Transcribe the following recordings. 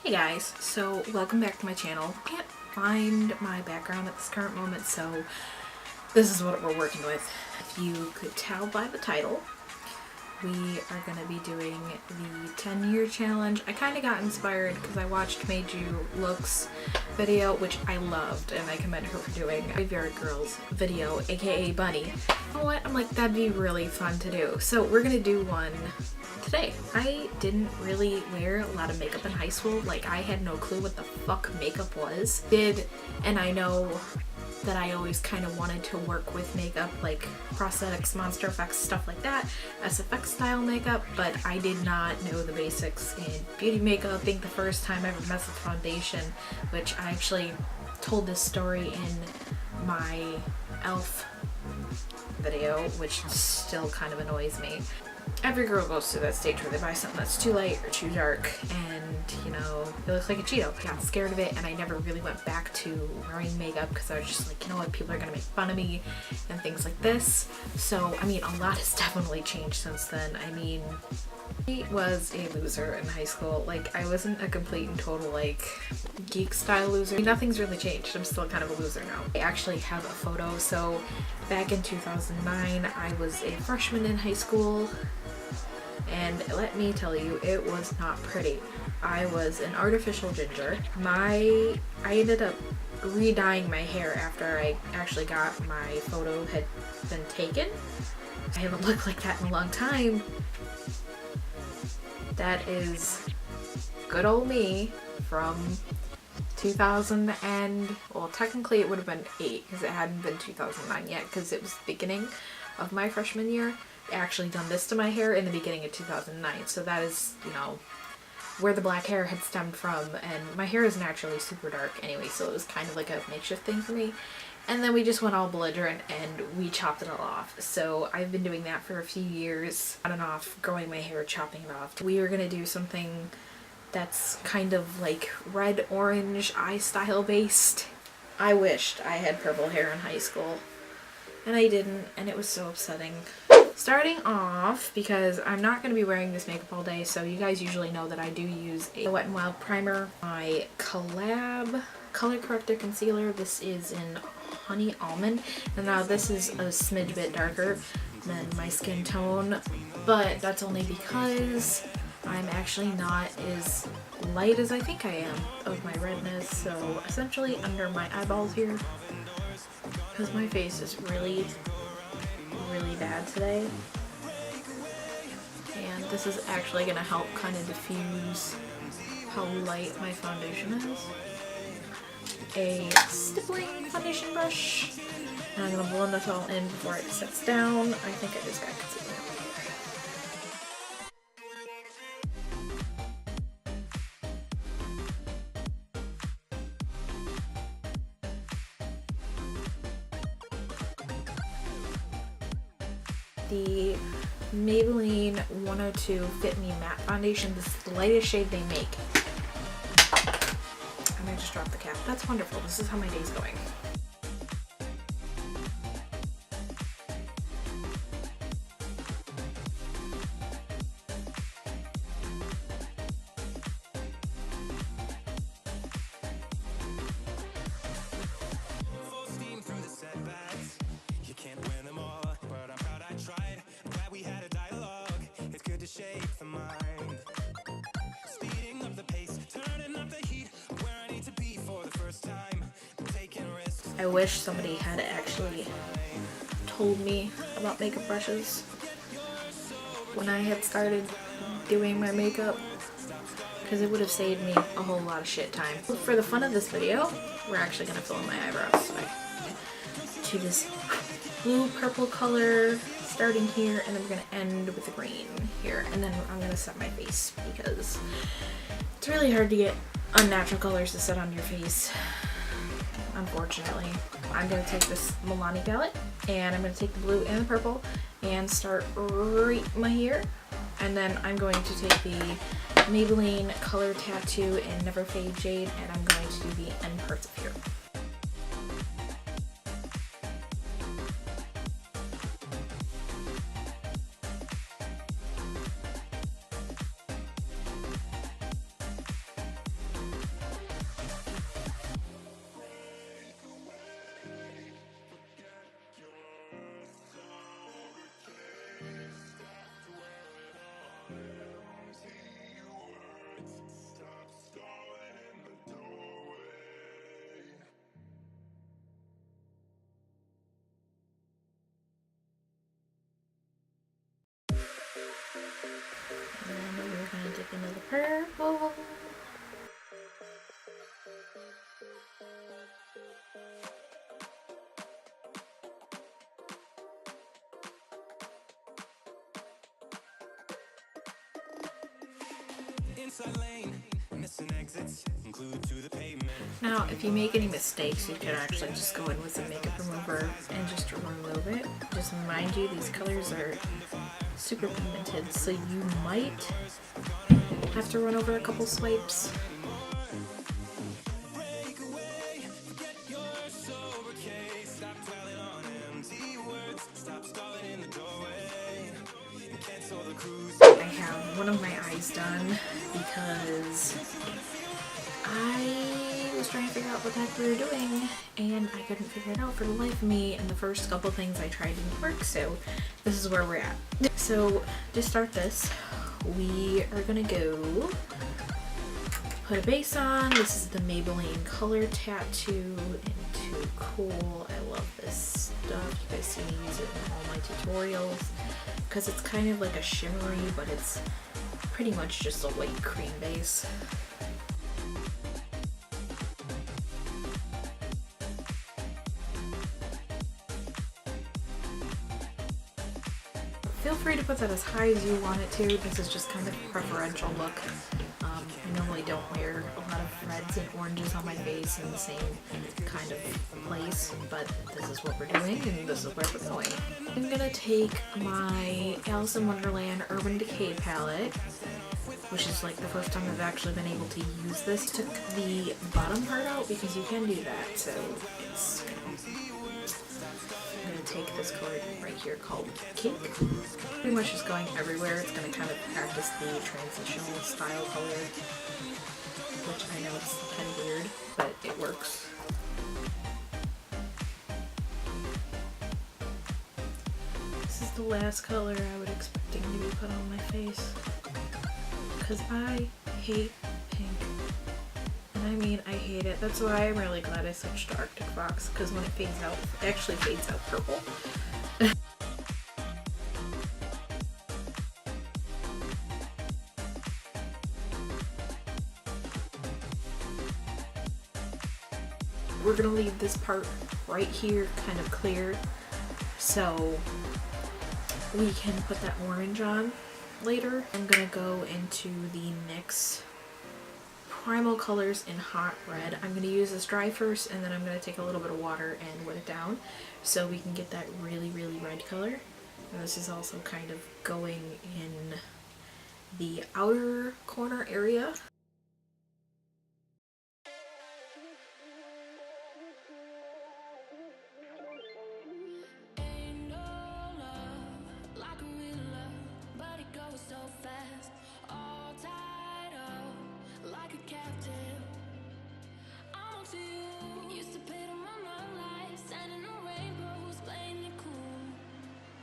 Hey guys, so welcome back to my channel. I can't find my background at this current moment, so this is what we're working with. If you could tell by the title, we are going to be doing the 10-year challenge. I kind of got inspired because I watched Made You Looks video, which I loved, and I commend her for doing a Graveyard Girls video, aka Bunny. You know what? I'm like, that'd be really fun to do. So we're going to do one today. I didn't really wear a lot of makeup in high school. Like, I had no clue what the fuck makeup was. And I know that I always kind of wanted to work with makeup, like prosthetics, monster effects, stuff like that, SFX style makeup, but I did not know the basics in beauty makeup. I think the first time I ever messed with foundation, which I actually told this story in my e.l.f. video, which still kind of annoys me. Every girl goes through that stage where they buy something that's too light or too dark and, you know, it looks like a Cheeto. I got scared of it and I never really went back to wearing makeup because I was just like, you know what, people are going to make fun of me and things like this. So, I mean, a lot has definitely changed since then. I mean, I was a loser in high school. Like, I wasn't a complete and total, like, geek style loser. Nothing's really changed. I'm still kind of a loser now. I actually have a photo. So, back in 2009, I was a freshman in high school. And let me tell you, it was not pretty. I was an artificial ginger. I ended up re-dyeing my hair after I actually got my photo had been taken. I haven't looked like that in a long time. That is good old me from 2000 and, well, technically it would have been 8 because it hadn't been 2009 yet because it was the beginning of my freshman year. I actually done this to my hair in the beginning of 2009, so that is, you know, where the black hair had stemmed from, and my hair is naturally super dark anyway, so it was kind of like a makeshift thing for me. And then we just went all belligerent and we chopped it all off. So I've been doing that for a few years, on and off, growing my hair, chopping it off. We are gonna do something that's kind of like red orange eye style based. I wished I had purple hair in high school and I didn't, and it was so upsetting. Starting off, because I'm not going to be wearing this makeup all day, so you guys usually know that I do use a Wet n Wild primer, my Collab color corrector concealer. This is in Honey Almond, and now this is a smidge bit darker than my skin tone, but that's only because I'm actually not as light as I think I am of my redness. So essentially under my eyeballs here, because my face is really bad today, and this is actually going to help kind of diffuse how light my foundation is. A stippling foundation brush, and I'm going to blend this all in before it sets down. I think I just got concealer. The Maybelline 102 Fit Me Matte Foundation. This is the lightest shade they make. And I just dropped the cap. That's wonderful. This is how my day's going. I wish somebody had actually told me about makeup brushes when I had started doing my makeup, because it would have saved me a whole lot of shit time. For the fun of this video, we're actually going to fill in my eyebrows to this blue purple color, starting here, and then we're going to end with the green here, and then I'm going to set my face because it's really hard to get unnatural colors to set on your face, unfortunately. I'm going to take this Milani palette, and I'm going to take the blue and the purple and start right my here, and then I'm going to take the Maybelline Color Tattoo in Never Fade Jade, and I'm going to do the end parts of here. Now, if you make any mistakes, you can actually just go in with some makeup remover and just remove it. Just mind you, these colors are super pigmented, so you might have to run over a couple swipes. I have one of my eyes done because I was trying to figure out what the heck we were doing and I couldn't figure it out for the life of me, and the first couple things I tried didn't work, so this is where we're at. So to start this, we are gonna go put a base on. This is the Maybelline Color Tattoo in Too Cool. I love this stuff. You guys see me use it in all my tutorials because it's kind of like a shimmery, but it's pretty much just a white cream base. Feel free to put that as high as you want it to. This is just kind of a preferential look. I normally don't wear a lot of reds and oranges on my face in the same kind of place, but this is what we're doing and this is where we're going. I'm gonna take my Alice in Wonderland Urban Decay palette, which is like the first time I've actually been able to use this. Took the bottom part out because you can do that, so it's I'm going to take this color right here called Cake. Pretty much just going everywhere. It's going to kind of practice the transitional style color, which I know it's kind of weird, but it works. This is the last color I would expecting to be put on my face, because I hate pink. I mean, I hate it. That's why I'm really glad I switched to Arctic Fox, because when it fades out, it actually fades out purple. We're gonna leave this part right here kind of clear so we can put that orange on later. I'm gonna go into the NYX Primal colors in Hot Red. I'm going to use this dry first, and then I'm going to take a little bit of water and wet it down so we can get that really, really red color. And this is also kind of going in the outer corner area.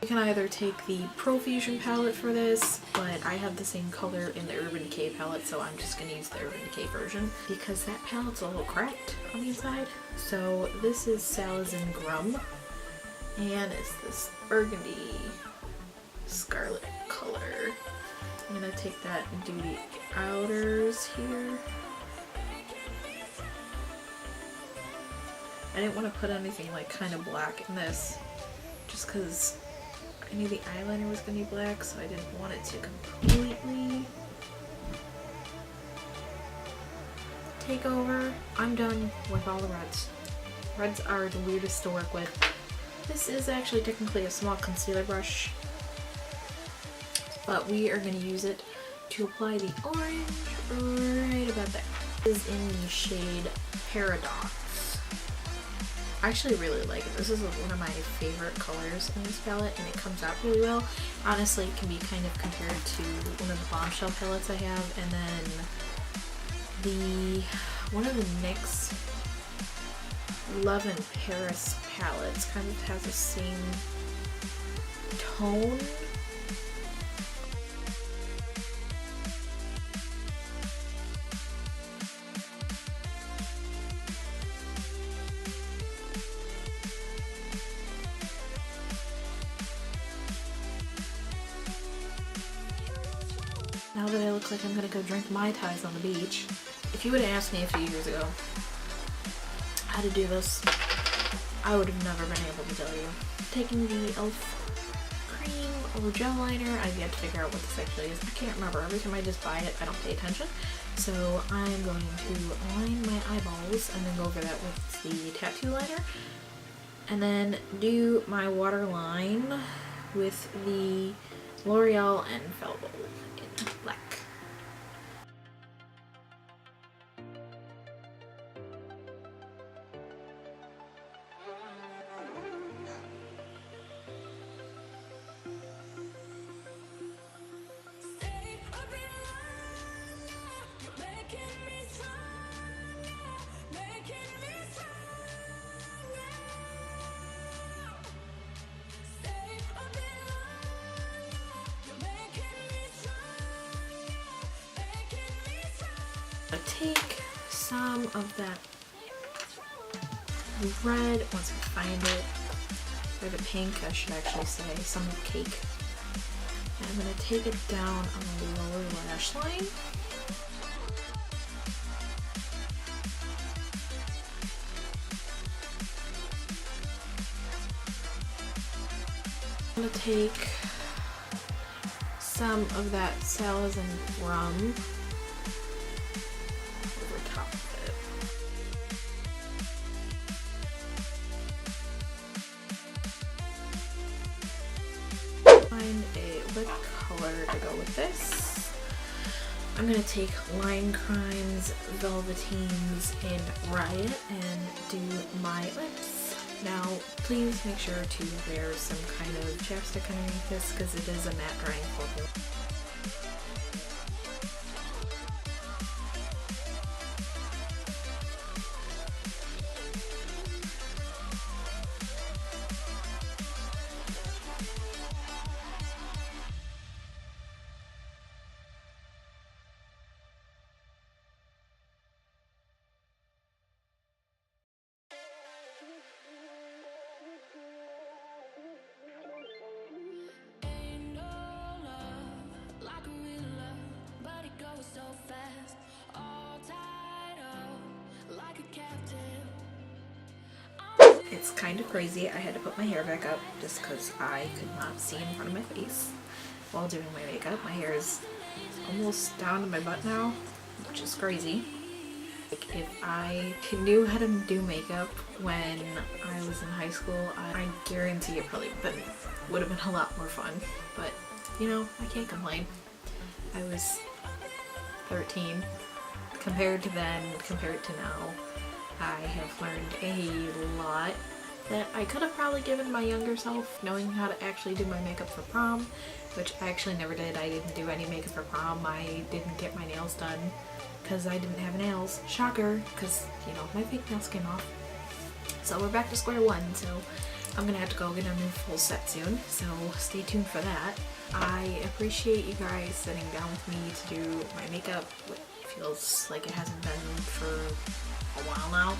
You can either take the Profusion palette for this, but I have the same color in the Urban Decay palette, so I'm just going to use the Urban Decay version because that palette's a little cracked on the inside. So this is Salazen Grum, and it's this burgundy scarlet color. I'm going to take that and do the outers here. I didn't want to put anything like kind of black in this just because I knew the eyeliner was going to be black, so I didn't want it to completely take over. I'm done with all the reds. Reds are the weirdest to work with. This is actually technically a small concealer brush, but we are going to use it to apply the orange right about there. This is in the shade Paradox. I actually really like it. This is one of my favorite colors in this palette, and it comes out really well. Honestly, it can be kind of compared to one of the Bombshell palettes I have, and then one of the NYX Love in Paris palettes kind of has the same tone. Now that I look like I'm gonna go drink Mai Tais on the beach, if you would have asked me a few years ago how to do this, I would have never been able to tell you. Taking the e.l.f. cream or gel liner. I've yet to figure out what this actually is. I can't remember. Every time I just buy it, I don't pay attention. So I'm going to line my eyeballs and then go over that with the tattoo liner. And then do my waterline with the L'Oreal Infallible in black. Take some of that red, once I find it, or the pink, I should actually say, some of the cake. And I'm going to take it down on the lower lash line. I'm going to take some of that Salazen Grum to go with this. I'm going to take Line Crimes, Velvetines, and Riot and do my lips. Now, please make sure to wear some kind of chapstick underneath this because it is a matte drying formula. It's kind of crazy. I had to put my hair back up just because I could not see in front of my face while doing my makeup. My hair is almost down to my butt now, which is crazy. Like, if I knew how to do makeup when I was in high school, I guarantee it probably would have been a lot more fun. But, you know, I can't complain. I was 13. Compared to then, compared to now, I have learned a lot that I could have probably given my younger self, knowing how to actually do my makeup for prom, which I actually never did. I didn't do any makeup for prom. I didn't get my nails done because I didn't have nails. Shocker, because, you know, my fake nails came off. So we're back to square one, so I'm gonna have to go get a new full set soon, so stay tuned for that. I appreciate you guys sitting down with me to do my makeup. It feels like it hasn't been for a while now.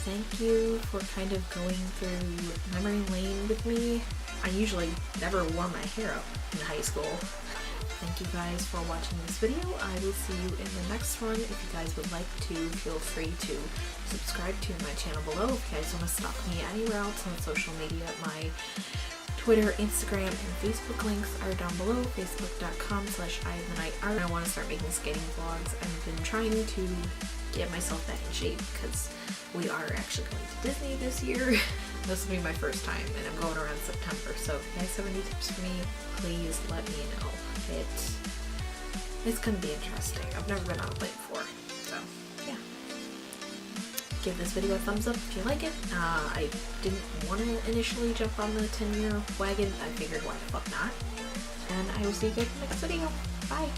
Thank you for kind of going through memory lane with me. I usually never wore my hair up in high school. Thank you guys for watching this video. I will see you in the next one. If you guys would like to, feel free to subscribe to my channel below. If you guys want to stalk me anywhere else on social media, my Twitter, Instagram, and Facebook links are down below. Facebook.com/IamTheNightArt. I want to start making skating vlogs. I've been trying to get myself back in shape because we are actually going to Disney this year. This will be my first time, and I'm going around September. So if you guys have any tips for me, please let me know. It's gonna be interesting. I've never been on a plane before, so yeah. Give this video a thumbs up if you like it. I didn't want to initially jump on the 10-year wagon. I figured why the fuck not. And I will see you guys in the next video. Bye!